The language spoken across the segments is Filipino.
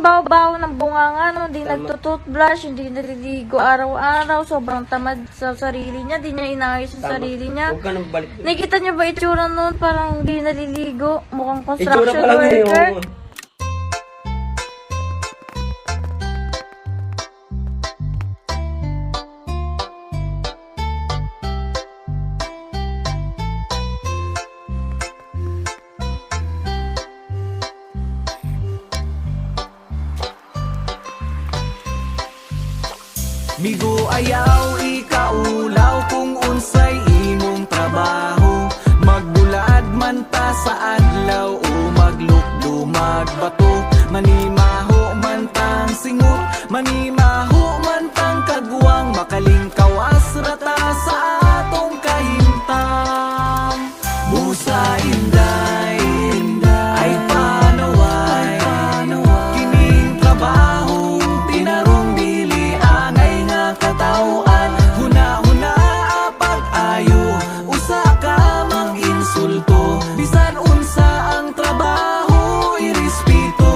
baho-baho ng bunganga, no? Hindi nagtututbrush, hindi naliligo araw-araw, sobrang tamad sa sarili niya, hindi niya inayos sa sarili niya. Huwag ka nang balik. Nakita niyo ba itsura noon? Parang hindi naliligo, mukhang Itsura construction pa lang worker. yun. Migo ayaw ikaulaw kung unsay imong trabaho. Magbulad man ta sa adlaw o maglukdumag bato. Manimaho man tang singot, manimaho man tang kagwang. Makalingkawas rata sa atong kahimtang. Busa inday, ay panaway, kining trabaho tinarong dili angay nga katawhan. Huna-huna pag-ayo, usa ka mang insulto. Bisan unsa ang trabaho, irespeto.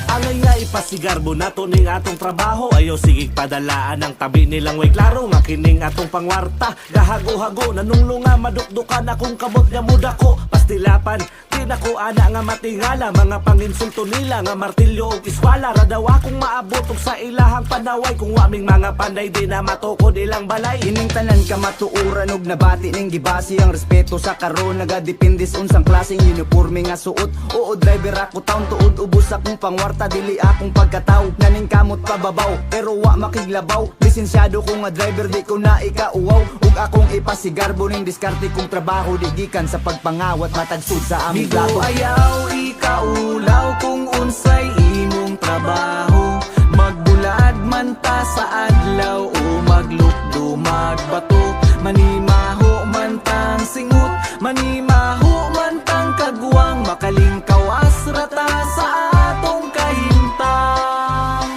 Angay nga ipasigarbo nato ning atong trabaho. Ayaw sigig padalaan ang tabi nilang way klaro. Nga kining atong pangwarta, gahago-hago nanunglunga madukdukan akong kamot nga muda ko. Pastilapan, di na ko ana nga matingala. Mga panginsulto nila nga martilyo o iswala. Radaw akong maabot og sa ilahang panaway. Kung waming mga panday di na matukod ilang balay. Ining tanan ka matuuran og nabati ning gibasi. Ang respeto sa karon nagadepende sa unsang klaseng uniforme nga suot. Oo, driver ako taon tuod ubos akong pangwarta. Dili akong pagkatao naning kamot pababaw, pero wa makiglabaw. Lisensyado ko nga driver, di ko na ikauwaw. Ug akong ipasigarbo ning diskarte kong trabaho. Di gikan sa pagpangawat matagsud sa aming plato. Migo ayaw ikaulaw kung unsay imong trabaho. Magbulad man ta sa adlaw o maglukdumag bato. Manimaho man tang singot, manimaho man tang kagwang. Makalingkawas rata sa atong kahimtang.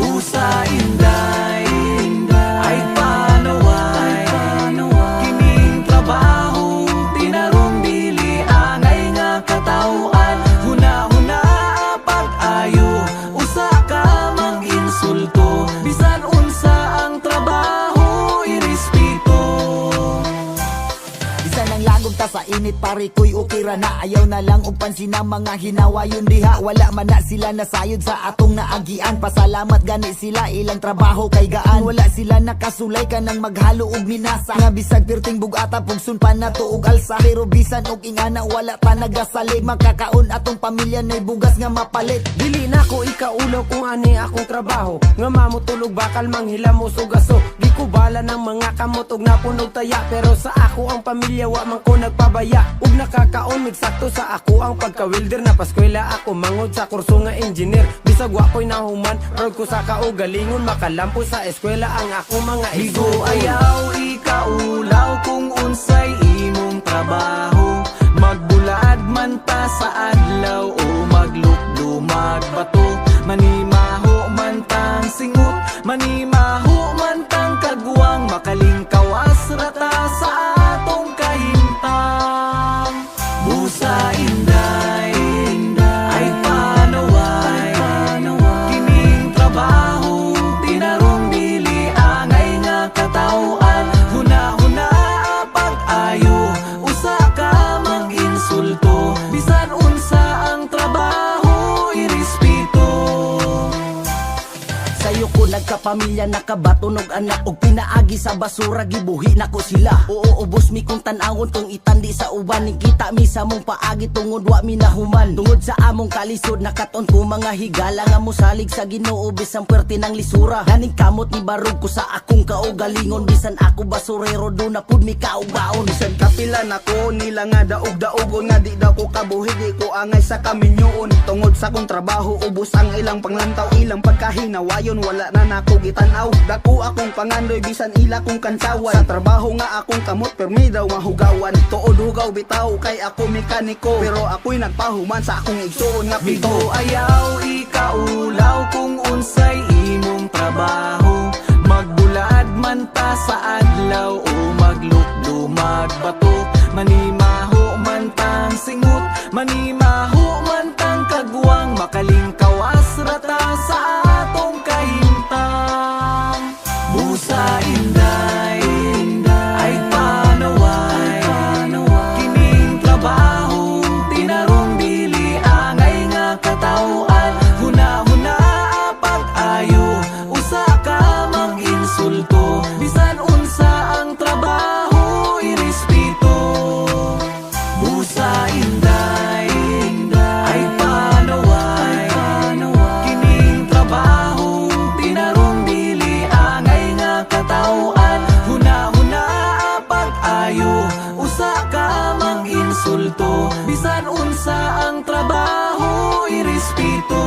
Busa inday, ay panaway, kining trabaho tinarong dili angay nga katawhan. Huna-huna pag-ayo, usa ka mang insulto. Bisan unsa ang trabaho, irespeto. Bisan ang lagom ta sa init pare ko'y ukira na. Ayaw na lang og pansin ang mga hinawa yun diha. Wala man na sila nasayod sa atong naagian. Pasalamat gani sila ilang trabaho kay gaan. Wala sila nakasulay ka nang maghalo og minasa. Nga bisag pirting bugata pugsun pa na to og alsa. Pero bisan og ingana wala ta nagasali. Makakaon atong pamilya nay bugas nga mapalit. Dili na ko ikaulo kung ani akong trabaho. Nga mamutulog bakal manghilam mo sugaso. Di ko bala ng mga kamot og napunog taya. Pero sa ako ang pamilya wa man ko nagpabaya. Ug nakakaon migsakto sa ako ang pagka-welder. Napaskwela ako mangod sa kurso nga engineer. Bisag wa ko'y nahuman, road ko sa kaugalingon. Makalampo sa eskwela ang ako mga Migo ayaw ikaulaw kung unsay imong trabaho. Magbulad man ta sa adlaw o maglukdumag bato. Manimaho man tang singot, manimaho man tang kagwang. Makalingkawas rata sa atong kahimtang. Busa inday, ay panaway, kining trabaho tinarong dili angay nga katawhan. Huna-huna pag-ayo, usa ka mang insulto. Bisan unsa ang trabaho, irespeto. Sayo ko nagkapamilya, nakabatunog anak og pinaagi sa basura, gibuhi nako sila. Oo, ubos mi kung tan-awon kung itandi sa uban. Kita mi sa mong paagi tungod wa mi nahuman. Tungod sa among kalisod nakaton ko mga higala nga mosalig sa Ginoo bisan puwerte ng lisura. Ganing kamot ni barog ko sa akong kaugalingon. Bisan ako basurero do na pud mi kaugbaon. Bisan kapilan ako nila nga daog-daogon. Nga di daw ko kabuhi, di ko angay sa kaminyoon. Tungod sa kong trabaho ubos ang ilang panglantaw. Ilang pagkahinawayon wala na nako gitanaw. Dako akong pangandoy bisan ila kong kansawan. Sa trabaho nga akong kamot permi daw mahugawan. Tuod hugaw bitaw kay ako mekaniko. Pero ako'y nagpahuman sa akong igsuon nga pito. Migo ayaw ikaulaw kung unsay imong trabaho. Magbulad man ta sa adlaw o maglukdumag bato. Manimaho man tang singot, manimaho man tang kagwang. makalingkawas rata sa atong kahimtang. Busa inday ay panaway, kining trabaho tinarong dili angay nga katawhan. Huna-huna pag-ayo, usa ka mag-insulto, bisan unsa ang trabaho irespeto. Busa inday ay panaway, kining trabaho tinarong dili angay nga katawhan. Huna-huna pag-ayo, usa ka mag-insulto, bisan unsa ang trabaho irespeto.